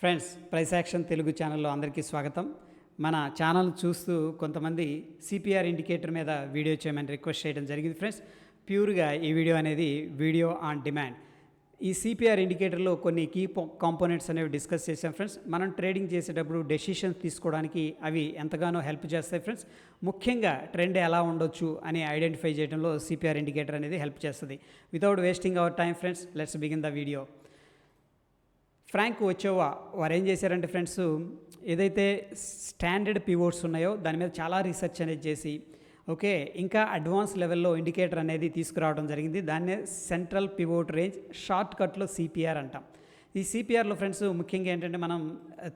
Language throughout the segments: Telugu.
ఫ్రెండ్స్, ప్రైస్ యాక్షన్ తెలుగు ఛానల్లో అందరికీ స్వాగతం. మన ఛానల్ చూస్తూ కొంతమంది సిపిఆర్ ఇండికేటర్ మీద వీడియో చేయమని రిక్వెస్ట్ చేయడం జరిగింది. ఫ్రెండ్స్, ప్యూర్గా ఈ వీడియో అనేది వీడియో ఆన్ డిమాండ్. ఈ సిపిఆర్ ఇండికేటర్లో కొన్ని కీ కాంపోనెంట్స్ అనేవి డిస్కస్ చేసాం. ఫ్రెండ్స్, మనం ట్రేడింగ్ చేసేటప్పుడు డెసిషన్స్ తీసుకోవడానికి అవి ఎంతగానో హెల్ప్ చేస్తాయి. ఫ్రెండ్స్, ముఖ్యంగా ట్రెండ్ ఎలా ఉండొచ్చు అని ఐడెంటిఫై చేయడంలో సిపిఆర్ ఇండికేటర్ అనేది హెల్ప్ చేస్తుంది. Without wasting our time friends, let's begin the video. ఫ్రాంక్ వచ్చేవా వారు ఏం చేశారంటే ఫ్రెండ్స్, ఏదైతే స్టాండర్డ్ పివోట్స్ ఉన్నాయో దాని మీద చాలా రీసెర్చ్ అనేది చేసి ఇంకా అడ్వాన్స్ లెవెల్లో ఇండికేటర్ అనేది తీసుకురావడం జరిగింది. దాన్నే సెంట్రల్ పివోట్ రేంజ్, షార్ట్ కట్లో సిపిఆర్ అంటాం. ఈ సిపిఆర్లో ఫ్రెండ్స్ ముఖ్యంగా ఏంటంటే మనం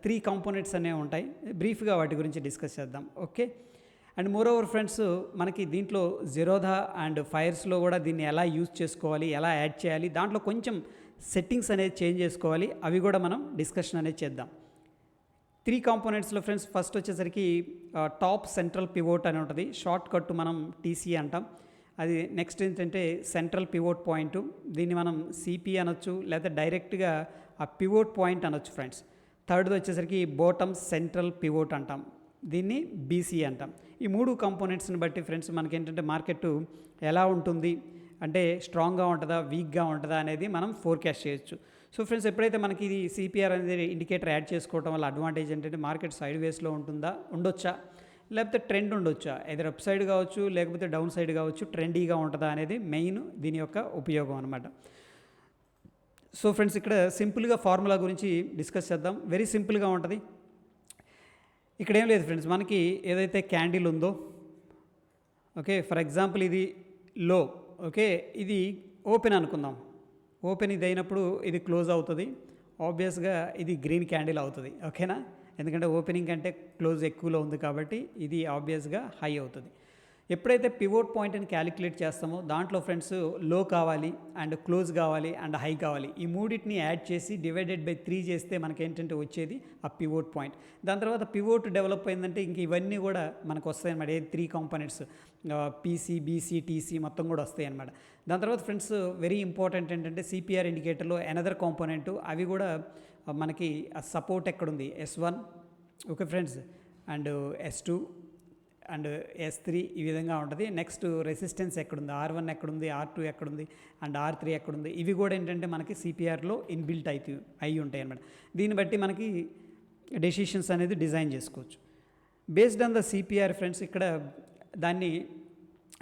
3 కాంపోనెంట్స్ అనేవి ఉంటాయి. బ్రీఫ్గా వాటి గురించి డిస్కస్ చేద్దాం. అండ్ మోరోవర్ ఫ్రెండ్స్, మనకి దీంట్లో జిరోదా అండ్ ఫైర్స్లో కూడా దీన్ని ఎలా యూజ్ చేసుకోవాలి, ఎలా యాడ్ చేయాలి, దాంట్లో కొంచెం సెట్టింగ్స్ అనేది చేంజ్ చేసుకోవాలి. అవి కూడా మనం డిస్కషన్ అనేది చేద్దాం. 3 కాంపోనెంట్స్లో ఫ్రెండ్స్, ఫస్ట్ వచ్చేసరికి టాప్ సెంట్రల్ పివోట్ అని ఉంటుంది. షార్ట్ కట్ మనం టీసీ అంటాం. అది నెక్స్ట్ ఏంటంటే సెంట్రల్ పివోట్ పాయింట్, దీన్ని మనం సిపి అనొచ్చు, లేదా డైరెక్ట్గా ఆ పివోట్ పాయింట్ అనొచ్చు. ఫ్రెండ్స్, థర్డ్ది వచ్చేసరికి బాటమ్ సెంట్రల్ పివోట్ అంటాం, దీన్ని బీసీ అంటాం. ఈ 3 కాంపోనెంట్స్ని బట్టి ఫ్రెండ్స్ మనకేంటంటే మార్కెట్ ఎలా ఉంటుంది అంటే స్ట్రాంగ్గా ఉంటుందా, వీక్గా ఉంటుందా అనేది మనం ఫోర్కాస్ట్ చేయొచ్చు. సో ఫ్రెండ్స్, ఎప్పుడైతే మనకి ఇది సిపిఆర్ అనేది ఇండికేటర్ యాడ్ చేసుకోవడం వల్ల అడ్వాంటేజ్ ఏంటంటే మార్కెట్ సైడ్ వేస్లో ఉండొచ్చా, లేకపోతే ట్రెండ్ ఉండొచ్చా, ఎదర్ అప్ సైడ్ కావచ్చు, లేకపోతే డౌన్ సైడ్ కావచ్చు, ట్రెండీగా ఉంటుందా అనేది మెయిన్ దీని యొక్క ఉపయోగం అనమాట. సో ఫ్రెండ్స్, ఇక్కడ సింపుల్గా ఫార్ములా గురించి డిస్కస్ చేద్దాం. వెరీ సింపుల్గా ఉంటుంది. ఇక్కడ ఏం లేదు ఫ్రెండ్స్, మనకి ఏదైతే క్యాండిల్ ఉందో, ఫర్ ఎగ్జాంపుల్ ఇది లో, ఇది ఓపెన్ అనుకుందాం. ఓపెన్ ఇది అయినప్పుడు ఇది క్లోజ్ అవుతుంది. ఆబ్వియస్గా ఇది గ్రీన్ క్యాండిల్ అవుతుంది. ఓకేనా, ఎందుకంటే ఓపెనింగ్ కంటే క్లోజ్ ఎక్కువలో ఉంది కాబట్టి ఇది ఆబ్వియస్గా హై అవుతుంది. ఎప్పుడైతే పివోట్ పాయింట్ని క్యాలిక్యులేట్ చేస్తామో దాంట్లో ఫ్రెండ్స్ లో కావాలి, అండ్ క్లోజ్ కావాలి, అండ్ హై కావాలి. ఈ మూడింటిని యాడ్ చేసి డివైడెడ్ బై 3 చేస్తే మనకేంటంటే వచ్చేది ఆ పివోట్ పాయింట్. దాని తర్వాత పివోట్ డెవలప్ అయిందంటే ఇంక ఇవన్నీ కూడా మనకు వస్తాయి అన్నమాట. 3 కాంపోనెంట్స్ పీసీ, బీసీ, టీసీ మొత్తం కూడా వస్తాయి అన్నమాట. దాని తర్వాత ఫ్రెండ్స్, వెరీ ఇంపార్టెంట్ ఏంటంటే సిపిఆర్ ఇండికేటర్లో అనదర్ కాంపోనెంట్, అవి కూడా మనకి సపోర్ట్ ఎక్కడుంది, S1 friends, and S2 and S3 ఈ విధంగా ఉంటుంది. నెక్స్ట్ రెసిస్టెన్స్ ఎక్కడుంది, R1 ఎక్కడుంది, R2 ఎక్కడుంది, అండ్ R3 ఎక్కడుంది, ఇవి కూడా ఏంటంటే మనకి సిపిఆర్లో ఇన్బిల్ట్ అయి ఉంటాయి అన్నమాట. దీన్ని బట్టి మనకి డెసిషన్స్ అనేది డిజైన్ చేసుకోవచ్చు. Based on the CPR friends, ఇక్కడ దాన్ని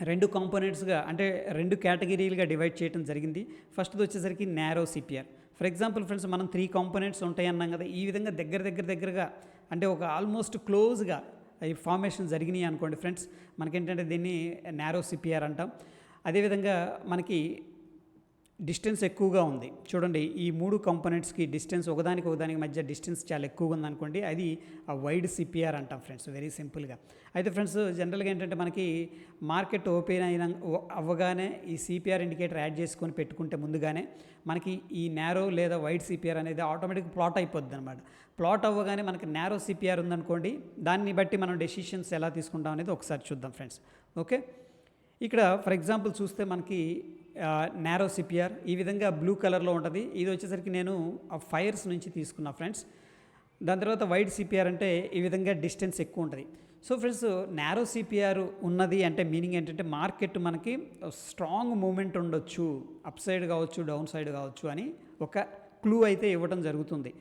2 కాంపోనెంట్స్గా అంటే 2 కేటగిరీలుగా డివైడ్ చేయడం జరిగింది. ఫస్ట్ది వచ్చేసరికి narrow CPR. For example friends, మనం 3 కాంపోనెంట్స్ ఉంటాయి అన్నాం కదా, ఈ విధంగా దగ్గరగా అంటే ఒక ఆల్మోస్ట్ క్లోజ్గా ఈ ఫార్మేషన్ జరిగినాయి అనుకోండి ఫ్రెండ్స్, మనకేంటంటే దీన్ని నేరో సిపిఆర్ అంటాం. అదేవిధంగా మనకి డిస్టెన్స్ ఎక్కువగా ఉంది చూడండి, ఈ 3 కాంపోనెంట్స్కి డిస్టెన్స్ ఒకదానికి మధ్య డిస్టెన్స్ చాలా ఎక్కువగా ఉందనుకోండి, అది ఆ వైడ్ సిపిఆర్ అంటాం ఫ్రెండ్స్, వెరీ సింపుల్గా. అయితే ఫ్రెండ్స్, జనరల్గా ఏంటంటే మనకి మార్కెట్ ఓపెన్ అవ్వగానే ఈ సిపిఆర్ ఇండికేటర్ యాడ్ చేసుకొని పెట్టుకుంటే ముందుగానే మనకి ఈ నేరో లేదా వైడ్ సిపిఆర్ అనేది ఆటోమేటిక్ ప్లాట్ అయిపోద్ది అనమాట. ప్లాట్ అవ్వగానే మనకి నేరో సిపిఆర్ ఉందనుకోండి, దాన్ని బట్టి మనం డెసిషన్స్ ఎలా తీసుకుంటాం అనేది ఒకసారి చూద్దాం ఫ్రెండ్స్. ఇక్కడ ఫర్ ఎగ్జాంపుల్ చూస్తే మనకి నేరో సిపిఆర్ ఈ విధంగా బ్లూ కలర్లో ఉంటుంది. ఇది వచ్చేసరికి నేను ఆ ఫైర్స్ నుంచి తీసుకున్నా ఫ్రెండ్స్. దాని తర్వాత వైడ్ సిపిఆర్ అంటే ఈ విధంగా డిస్టెన్స్ ఎక్కువ ఉంటుంది. సో ఫ్రెండ్స్, నేరో సిపిఆర్ ఉన్నది అంటే మీనింగ్ ఏంటంటే మార్కెట్ మనకి స్ట్రాంగ్ మూమెంట్ ఉండొచ్చు, అప్ సైడ్ కావచ్చు, డౌన్ సైడ్ కావచ్చు అని ఒక క్లూ అయితే ఇవ్వడం జరుగుతుంది.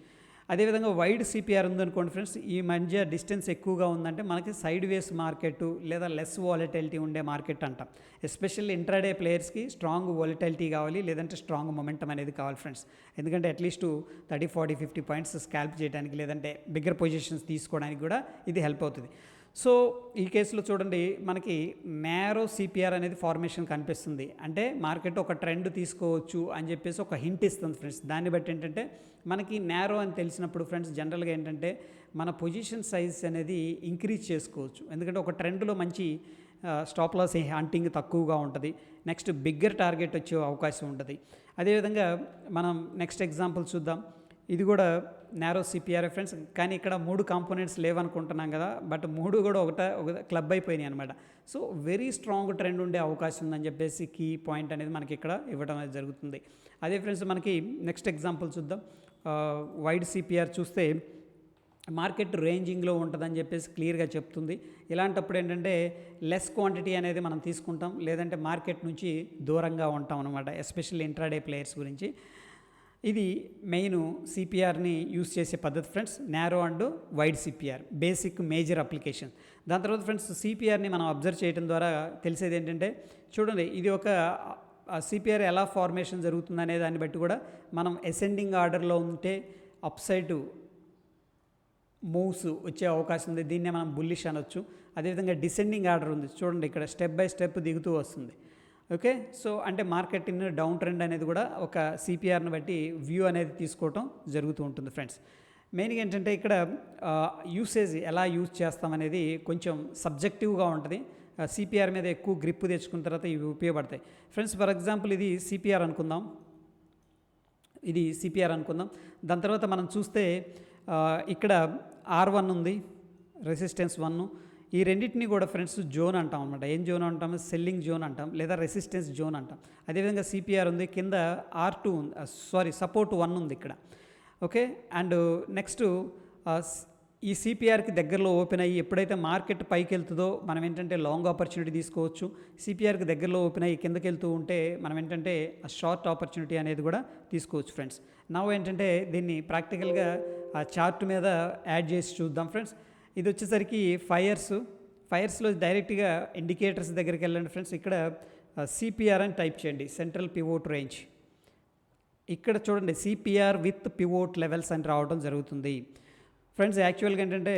అదేవిధంగా వైడ్ సిపిఆర్ ఉందనుకోండి ఫ్రెండ్స్, ఈ మధ్య డిస్టెన్స్ ఎక్కువగా ఉందంటే మనకి సైడ్ వేస్ మార్కెట్ లేదా లెస్ వాలటిలిటీ ఉండే మార్కెట్ అంటాం. ఎస్పెషల్లీ ఇంట్రాడే ప్లేయర్స్కి స్ట్రాంగ్ వాలటిలిటీ కావాలి, లేదంటే స్ట్రాంగ్ మొమెంటం అనేది కావాలి ఫ్రెండ్స్. ఎందుకంటే అట్లీస్ట్ 30, 40, 50 పాయింట్స్ స్కాల్ప్ చేయడానికి, లేదంటే బిగ్గర్ పొజిషన్స్ తీసుకోవడానికి కూడా ఇది హెల్ప్ అవుతుంది. సో ఈ కేసులో చూడండి, మనకి నేరో సిపిఆర్ అనేది ఫార్మేషన్ కనిపిస్తుంది. అంటే మార్కెట్ ఒక ట్రెండ్ తీసుకోవచ్చు అని చెప్పేసి ఒక హింట్ ఇస్తుంది ఫ్రెండ్స్. దాన్ని బట్టి ఏంటంటే మనకి నేరో అని తెలిసినప్పుడు ఫ్రెండ్స్, జనరల్గా ఏంటంటే మన పొజిషన్ సైజ్ అనేది ఇంక్రీజ్ చేసుకోవచ్చు. ఎందుకంటే ఒక ట్రెండ్లో మంచి స్టాప్ లాస్ హంటింగ్ తక్కువగా ఉంటుంది. నెక్స్ట్ బిగ్గర్ టార్గెట్ వచ్చే అవకాశం ఉంటుంది. అదేవిధంగా మనం నెక్స్ట్ ఎగ్జాంపుల్ చూద్దాం. ఇది కూడా నేరో సిపిఆర్ ఫ్రెండ్స్, కానీ ఇక్కడ 3 కాంపోనెంట్స్ లేవనుకుంటున్నాం కదా, బట్ 3 కూడా ఒక క్లబ్ అయిపోయినాయి అనమాట. సో వెరీ స్ట్రాంగ్ ట్రెండ్ ఉండే అవకాశం ఉందని చెప్పేసి కీ పాయింట్ అనేది మనకి ఇక్కడ ఇవ్వడం అనేది జరుగుతుంది. అదే ఫ్రెండ్స్, మనకి నెక్స్ట్ ఎగ్జాంపుల్ చూద్దాం. వైడ్ సిపిఆర్ చూస్తే మార్కెట్ రేంజింగ్లో ఉంటుందని చెప్పేసి క్లియర్గా చెప్తుంది. ఇలాంటప్పుడు ఏంటంటే లెస్ క్వాంటిటీ అనేది మనం తీసుకుంటాం, లేదంటే మార్కెట్ నుంచి దూరంగా ఉంటాం అనమాట, ఎస్పెషల్లీ ఇంట్రాడే ప్లేయర్స్ గురించి. ఇది మెయిన్ సిపిఆర్ని యూస్ చేసే పద్ధతి friends, narrow and wide CPR, basic major application. దాని తర్వాత ఫ్రెండ్స్ సిపిఆర్ని మనం అబ్జర్వ్ చేయడం ద్వారా తెలిసేది ఏంటంటే, చూడండి ఇది ఒక సిపిఆర్ ఎలా ఫార్మేషన్ జరుగుతుంది అనే దాన్ని బట్టి కూడా మనం అసెండింగ్ ఆర్డర్లో ఉంటే అప్ సైడ్ మూవ్స్ వచ్చే అవకాశం ఉంది, దీన్నే మనం బుల్లిష్ అనొచ్చు. అదేవిధంగా డిసెండింగ్ ఆర్డర్ ఉంది, చూడండి ఇక్కడ స్టెప్ బై స్టెప్ దిగుతూ వస్తుంది. ఓకే, సో అంటే మార్కెట్ ఇన్ డౌన్ ట్రెండ్ అనేది కూడా ఒక సిపిఆర్ని బట్టి వ్యూ అనేది తీసుకోవటం జరుగుతూ ఉంటుంది ఫ్రెండ్స్. మెయిన్గా ఏంటంటే ఇక్కడ యూసేజ్ ఎలా యూజ్ చేస్తామనేది కొంచెం సబ్జెక్టివ్గా ఉంటుంది. సిపిఆర్ మీద ఎక్కువ గ్రిప్ తెచ్చుకున్న తర్వాత ఇవి ఉపయోగపడతాయి ఫ్రెండ్స్. ఫర్ ఎగ్జాంపుల్ ఇది సిపిఆర్ అనుకుందాం, దాని తర్వాత మనం చూస్తే ఇక్కడ R1 ఉంది, రెసిస్టెన్స్ 1. ఈ రెండింటిని కూడా ఫ్రెండ్స్ జోన్ అంటాం అనమాట. ఏం జోన్ అంటాం? సెల్లింగ్ జోన్ అంటాం, లేదా రెసిస్టెన్స్ జోన్ అంటాం. అదేవిధంగా సిపిఆర్ ఉంది, కింద R2 ఉంది, సపోర్ట్ 1 ఉంది ఇక్కడ. ఓకే, అండ్ నెక్స్ట్ ఈ సిపిఆర్కి దగ్గరలో ఓపెన్ అయ్యి ఎప్పుడైతే మార్కెట్ పైకి వెళ్తుందో మనం ఏంటంటే లాంగ్ ఆపర్చునిటీ తీసుకోవచ్చు. సిపిఆర్కి దగ్గరలో ఓపెన్ అయ్యి కిందకి వెళ్తూ ఉంటే మనం ఏంటంటే షార్ట్ ఆపర్చునిటీ అనేది కూడా తీసుకోవచ్చు ఫ్రెండ్స్. నా ఏంటంటే దీన్ని ప్రాక్టికల్గా చార్ట్ మీద యాడ్ చేసి చూద్దాం ఫ్రెండ్స్. ఇది వచ్చేసరికి ఫైర్స్లో డైరెక్ట్గా ఇండికేటర్స్ దగ్గరికి వెళ్ళండి ఫ్రెండ్స్. ఇక్కడ సిపిఆర్ అని టైప్ చేయండి, సెంట్రల్ పివోట్ రేంజ్. ఇక్కడ చూడండి సిపిఆర్ విత్ పివోట్ లెవెల్స్ అని రావడం జరుగుతుంది ఫ్రెండ్స్. యాక్చువల్గా ఏంటంటే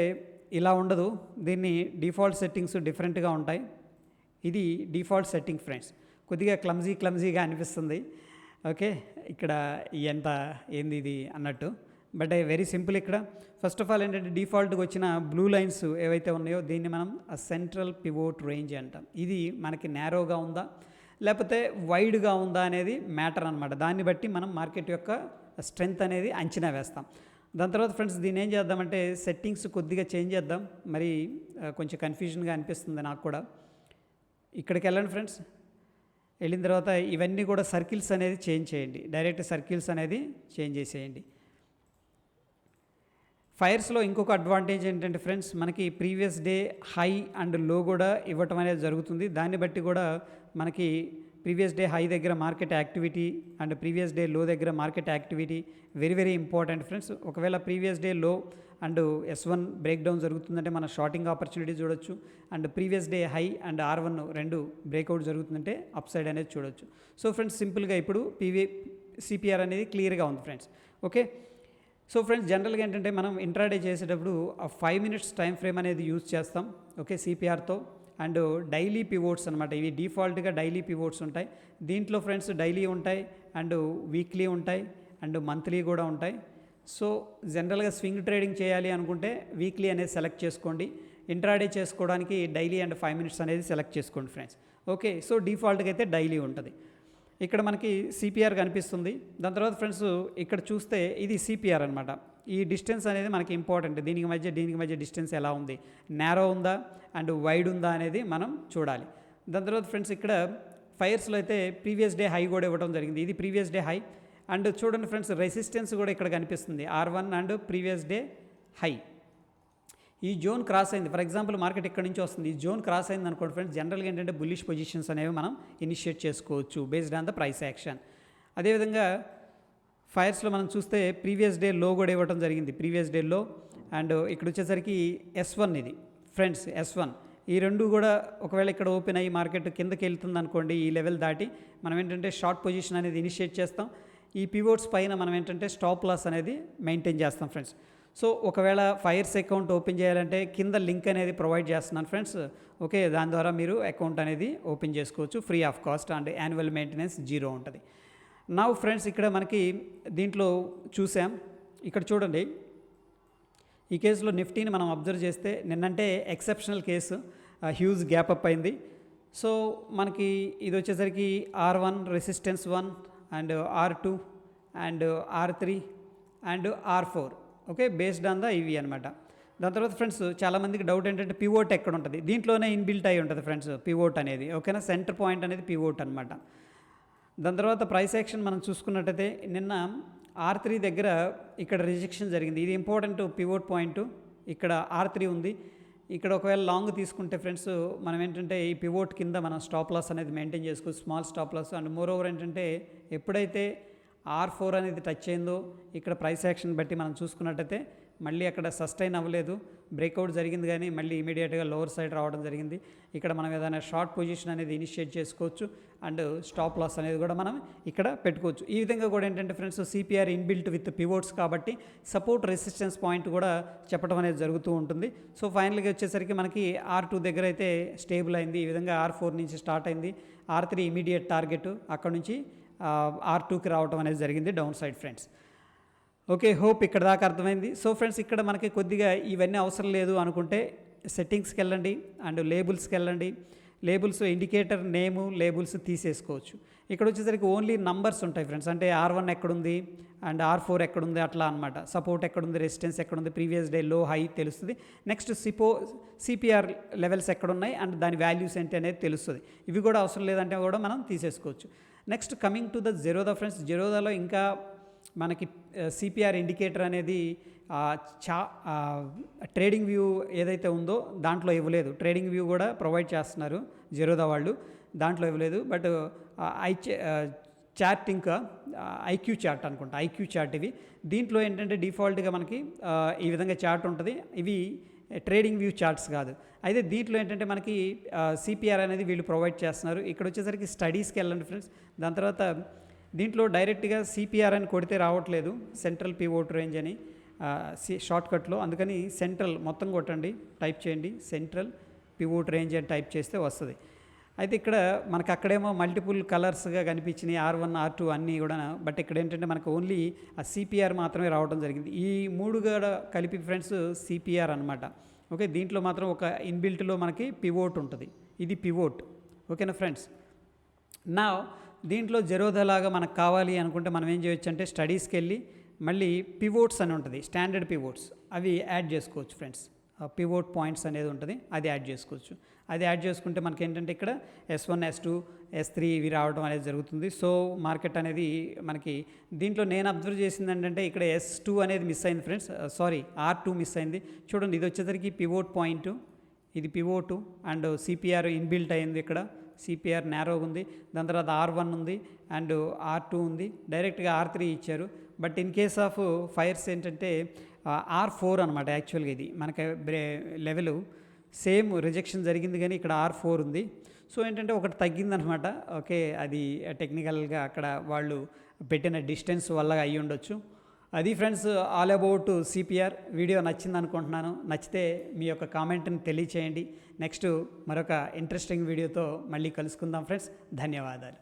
ఇలా ఉండదు, దీన్ని డిఫాల్ట్ సెట్టింగ్స్ డిఫరెంట్గా ఉంటాయి. ఇది డిఫాల్ట్ సెట్టింగ్ ఫ్రెండ్స్, కొద్దిగా క్లమ్జీగా అనిపిస్తుంది. ఓకే, ఇక్కడ ఏంది ఇది అన్నట్టు, బట్ వెరీ సింపుల్. ఇక్కడ ఫస్ట్ ఆఫ్ ఆల్ ఏంటంటే డిఫాల్ట్గా వచ్చిన బ్లూ లైన్స్ ఏవైతే ఉన్నాయో దీన్ని మనం సెంట్రల్ పివోట్ రేంజ్ అంటాం. ఇది మనకి నేరోగా ఉందా లేకపోతే వైడ్గా ఉందా అనేది మ్యాటర్ అనమాట. దాన్ని బట్టి మనం మార్కెట్ యొక్క స్ట్రెంగ్త్ అనేది అంచనా వేస్తాం. దాని తర్వాత ఫ్రెండ్స్ దీన్ని ఏం చేద్దామంటే సెట్టింగ్స్ కొద్దిగా చేంజ్ చేద్దాం, మరి కొంచెం కన్ఫ్యూజన్గా అనిపిస్తుంది నాకు కూడా. ఇక్కడికి వెళ్ళండి ఫ్రెండ్స్, వెళ్ళిన తర్వాత ఇవన్నీ కూడా సర్కిల్స్ అనేది చేంజ్ చేయండి, డైరెక్ట్ సర్కిల్స్ అనేది చేంజ్ చేసేయండి. ఫైర్స్లో ఇంకొక అడ్వాంటేజ్ ఏంటంటే ఫ్రెండ్స్, మనకి ప్రీవియస్ డే హై అండ్ లో కూడా ఇవ్వటం అనేది జరుగుతుంది. దాన్ని బట్టి కూడా మనకి ప్రీవియస్ డే హై దగ్గర market activity and previous day లో దగ్గర market activity very important friends. ఒకవేళ ప్రీవియస్ డే లో అండ్ S1 బ్రేక్ డౌన్ జరుగుతుందంటే మన షార్టింగ్ ఆపర్చునిటీ చూడొచ్చు, and previous day high and R1 రెండు బ్రేక్అవుట్ జరుగుతుందంటే అప్ సైడ్ అనేది చూడొచ్చు. సో ఫ్రెండ్స్ సింపుల్గా ఇప్పుడు సిపిఆర్ అనేది క్లియర్గా ఉంది ఫ్రెండ్స్. ఓకే, సో ఫ్రెండ్స్ జనరల్గా ఏంటంటే మనం ఇంట్రాడే చేసేటప్పుడు 5 minutes టైం ఫ్రేమ్ అనేది యూజ్ చేస్తాం. ఓకే, సిపిఆర్తో అండ్ డైలీ పివోట్స్ అనమాట. ఇవి డిఫాల్ట్గా డైలీ పివోట్స్ ఉంటాయి. దీంట్లో ఫ్రెండ్స్ డైలీ ఉంటాయి అండ్ వీక్లీ ఉంటాయి అండ్ మంత్లీ కూడా ఉంటాయి. సో జనరల్గా స్వింగ్ ట్రేడింగ్ చేయాలి అనుకుంటే వీక్లీ అనేది సెలెక్ట్ చేసుకోండి, ఇంట్రాడే చేసుకోవడానికి డైలీ అండ్ 5 minutes అనేది సెలెక్ట్ చేసుకోండి ఫ్రెండ్స్. ఓకే, సో డిఫాల్ట్గా అయితే డైలీ ఉంటుంది. ఇక్కడ మనకి సిపిఆర్ కనిపిస్తుంది. దాని తర్వాత ఫ్రెండ్స్ ఇక్కడ చూస్తే ఇది సిపిఆర్ అనమాట. ఈ డిస్టెన్స్ అనేది మనకి ఇంపార్టెంట్, దీనికి మధ్య డిస్టెన్స్ ఎలా ఉంది, నేరో ఉందా అండ్ వైడ్ ఉందా అనేది మనం చూడాలి. దాని తర్వాత ఫ్రెండ్స్ ఇక్కడ ఫైర్స్లో అయితే ప్రీవియస్ డే హై కూడా ఇవ్వడం జరిగింది, ఇది ప్రీవియస్ డే హై. అండ్ చూడండి ఫ్రెండ్స్ రెసిస్టెన్స్ కూడా ఇక్కడ కనిపిస్తుంది, R1 and previous day high. ఈ జోన్ క్రాస్ అయింది, ఫర్ ఎగ్జాంపుల్ మార్కెట్ ఇక్కడ నుంచి వస్తుంది, ఈ జోన్ క్రాస్ అయింది అనుకోండి ఫ్రెండ్స్, జనరల్గా ఏంటంటే బుల్లిష్ పొజిషన్స్ అనేవి మనం ఇనిషియేట్ చేసుకోవచ్చు based on the price action. అదేవిధంగా ఫైర్స్లో మనం చూస్తే ప్రీవియస్ డే లో కూడా ఇవ్వడం జరిగింది, ప్రీవియస్ డే లో. అండ్ ఇక్కడ వచ్చేసరికి S1 ఇది ఫ్రెండ్స్, S1. ఈ రెండు కూడా ఒకవేళ ఇక్కడ ఓపెన్ అయ్యి మార్కెట్ కిందకి వెళ్తుంది అనుకోండి, ఈ లెవెల్ దాటి మనం ఏంటంటే షార్ట్ పొజిషన్ అనేది ఇనిషియేట్ చేస్తాం. ఈ పివోట్స్ పైన మనం ఏంటంటే స్టాప్ లాస్ అనేది మెయింటైన్ చేస్తాం ఫ్రెండ్స్. సో ఒకవేళ ఫైర్స్ అకౌంట్ ఓపెన్ చేయాలంటే కింద లింక్ అనేది ప్రొవైడ్ చేస్తున్నాను ఫ్రెండ్స్. ఓకే, దాని ద్వారా మీరు అకౌంట్ అనేది ఓపెన్ చేసుకోవచ్చు free of cost and annual maintenance 0 ఉంటుంది. నా ఫ్రెండ్స్ ఇక్కడ మనకి దీంట్లో చూసాం, ఇక్కడ చూడండి ఈ కేసులో నిఫ్టీని మనం అబ్జర్వ్ చేస్తే నిన్నంటే exceptional case, huge gap up అయింది. సో మనకి ఇది వచ్చేసరికి R1 resistance 1 and R2 and R3 and R4. Okay, based on the ఇవి అనమాట. దాని తర్వాత ఫ్రెండ్స్ చాలామందికి డౌట్ ఏంటంటే పివోట్ ఎక్కడ ఉంటుంది, దీంట్లోనే ఇన్బిల్ట్ అయి ఉంటుంది ఫ్రెండ్స్ పివోట్ అనేది. ఓకేనా, సెంటర్ పాయింట్ అనేది పివోట్ అనమాట. దాని తర్వాత ప్రైస్ యాక్షన్ మనం చూసుకున్నట్టయితే నిన్న R3 దగ్గర ఇక్కడ రిజెక్షన్ జరిగింది. ఇది ఇంపార్టెంట్ పివోట్ పాయింట్. ఇక్కడ R3 ఉంది. ఇక్కడ ఒకవేళ లాంగ్ తీసుకుంటే ఫ్రెండ్స్ మనం ఏంటంటే ఈ పివోట్ కింద మనం స్టాప్ లాస్ అనేది మెయింటైన్ చేసుకోవచ్చు, small stop loss. And moreover ఏంటంటే ఎప్పుడైతే R4 అనేది టచ్ అయిందో ఇక్కడ ప్రైస్ యాక్షన్ బట్టి మనం చూసుకున్నట్టయితే మళ్ళీ అక్కడ సస్టైన్ అవ్వలేదు, బ్రేక్అవుట్ జరిగింది, కానీ మళ్ళీ ఇమీడియట్గా లోవర్ సైడ్ రావడం జరిగింది. ఇక్కడ మనం ఏదైనా షార్ట్ పొజిషన్ అనేది ఇనిషియేట్ చేసుకోవచ్చు అండ్ స్టాప్ లాస్ అనేది కూడా మనం ఇక్కడ పెట్టుకోవచ్చు. ఈ విధంగా కూడా ఏంటంటే friends CPR inbuilt with pivots కాబట్టి సపోర్ట్ రెసిస్టెన్స్ పాయింట్ కూడా చెప్పడం అనేది జరుగుతూ ఉంటుంది. సో ఫైనల్గా వచ్చేసరికి మనకి R2 దగ్గర అయితే స్టేబుల్ అయింది. ఈ విధంగా R4 నుంచి స్టార్ట్ అయింది. R3 ఇమీడియట్ టార్గెట్, అక్కడ నుంచి R2కి రావడం అనేది జరిగింది down side friends. Okay, hope ఇక్కడ దాకా అర్థమైంది. సో ఫ్రెండ్స్ ఇక్కడ మనకి కొద్దిగా ఇవన్నీ అవసరం లేదు అనుకుంటే సెట్టింగ్స్కి వెళ్ళండి అండ్ లేబుల్స్కి వెళ్ళండి. లేబుల్స్ ఇండికేటర్ నేము లేబుల్స్ తీసేసుకోవచ్చు. ఇక్కడ వచ్చేసరికి ఓన్లీ నంబర్స్ ఉంటాయి ఫ్రెండ్స్. అంటే R1 ఎక్కడుంది అండ్ R4 ఎక్కడుంది అట్లా అనమాట. సపోర్ట్ ఎక్కడుంది, రెసిస్టెన్స్ ఎక్కడుంది, ప్రీవియస్ డే లో హై తెలుస్తుంది. నెక్స్ట్ సిపిఆర్ లెవెల్స్ ఎక్కడున్నాయి అండ్ దాని వాల్యూస్ ఏంటి అనేది తెలుస్తుంది. ఇవి కూడా అవసరం లేదంటే కూడా మనం తీసేసుకోవచ్చు. Next coming to the Zerodha friends. జెరోదాలో ఇంకా మనకి సిపిఆర్ ఇండికేటర్ అనేది ట్రేడింగ్ వ్యూ ఏదైతే ఉందో దాంట్లో ఇవ్వలేదు. ట్రేడింగ్ వ్యూ కూడా ప్రొవైడ్ చేస్తున్నారు జెరోదా వాళ్ళు, దాంట్లో ఇవ్వలేదు. బట్ చార్ట్ ఇంకా ఐక్యూ చార్ట్ అనుకుంటా, ఐక్యూ చార్ట్ ఇవి. దీంట్లో ఏంటంటే డిఫాల్ట్గా మనకి ఈ విధంగా చార్ట్ ఉంటుంది. ఇవి ట్రేడింగ్ వ్యూ చార్ట్స్ కాదు. అయితే దీంట్లో ఏంటంటే మనకి సిపిఆర్ అనేది వీళ్ళు ప్రొవైడ్ చేస్తున్నారు. ఇక్కడ వచ్చేసరికి స్టడీస్కి వెళ్ళండి ఫ్రెండ్స్. దాని తర్వాత దీంట్లో డైరెక్ట్గా సిపిఆర్ అని కొడితే రావట్లేదు, సెంట్రల్ పివోట్ రేంజ్ అని షార్ట్కట్లో. అందుకని సెంట్రల్ మొత్తం కొట్టండి, టైప్ చేయండి సెంట్రల్ పివోట్ రేంజ్ అని టైప్ చేస్తే వస్తుంది. అయితే ఇక్కడ మనకు అక్కడేమో మల్టిపుల్ కలర్స్గా కనిపించినాయి R1 R2 అన్నీ కూడా. బట్ ఇక్కడ ఏంటంటే మనకు ఓన్లీ ఆ సిపిఆర్ మాత్రమే రావడం జరిగింది. ఈ మూడు కూడా కలిపి ఫ్రెండ్స్ సిపిఆర్ అనమాట. ఓకే, దీంట్లో మాత్రం ఒక ఇన్బిల్ట్లో మనకి పివోట్ ఉంటుంది. ఇది పివోట్. ఓకేనా ఫ్రెండ్స్. నా దీంట్లో జెరోదా లాగా మనకు కావాలి అనుకుంటే మనం ఏం చేయొచ్చు అంటే స్టడీస్కి వెళ్ళి మళ్ళీ పివోట్స్ అని ఉంటుంది, స్టాండర్డ్ పివోట్స్, అవి యాడ్ చేసుకోవచ్చు ఫ్రెండ్స్. పివోట్ పాయింట్స్ అనేది ఉంటుంది, అది యాడ్ చేసుకోవచ్చు. అది యాడ్ చేసుకుంటే మనకి ఏంటంటే ఇక్కడ S1 S2 S3 ఇవి రావడం అనేది జరుగుతుంది. సో మార్కెట్ అనేది మనకి దీంట్లో నేను అబ్జర్వ్ చేసింది ఏంటంటే ఇక్కడ S2 అనేది మిస్ అయింది ఫ్రెండ్స్, సారీ R2 మిస్ అయింది. చూడండి, ఇది వచ్చేసరికి పివోట్ పాయింట్, ఇది పివోటు అండ్ సిపిఆర్ ఇన్బిల్ట్ అయింది. ఇక్కడ సిపిఆర్ నేరోగా ఉంది, దాని తర్వాత R1 ఉంది అండ్ R2 ఉంది, డైరెక్ట్గా R3 ఇచ్చారు. But in case of fires ఏంటంటే R4 అనమాట. యాక్చువల్గా ఇది మనకి లెవెల్ సేమ్ రిజెక్షన్ జరిగింది, కానీ ఇక్కడ R4 ఉంది. సో ఏంటంటే ఒకటి తగ్గిందనమాట. ఓకే, అది టెక్నికల్గా అక్కడ వాళ్ళు పెట్టిన డిస్టెన్స్ వల్ల అయ్యి ఉండొచ్చు. అది friends all about CPR. Video నచ్చింది అనుకుంటున్నాను. నచ్చితే మీ యొక్క కామెంట్ని తెలియచేయండి. నెక్స్ట్ మరొక ఇంట్రెస్టింగ్ వీడియోతో మళ్ళీ కలుసుకుందాం ఫ్రెండ్స్. ధన్యవాదాలు.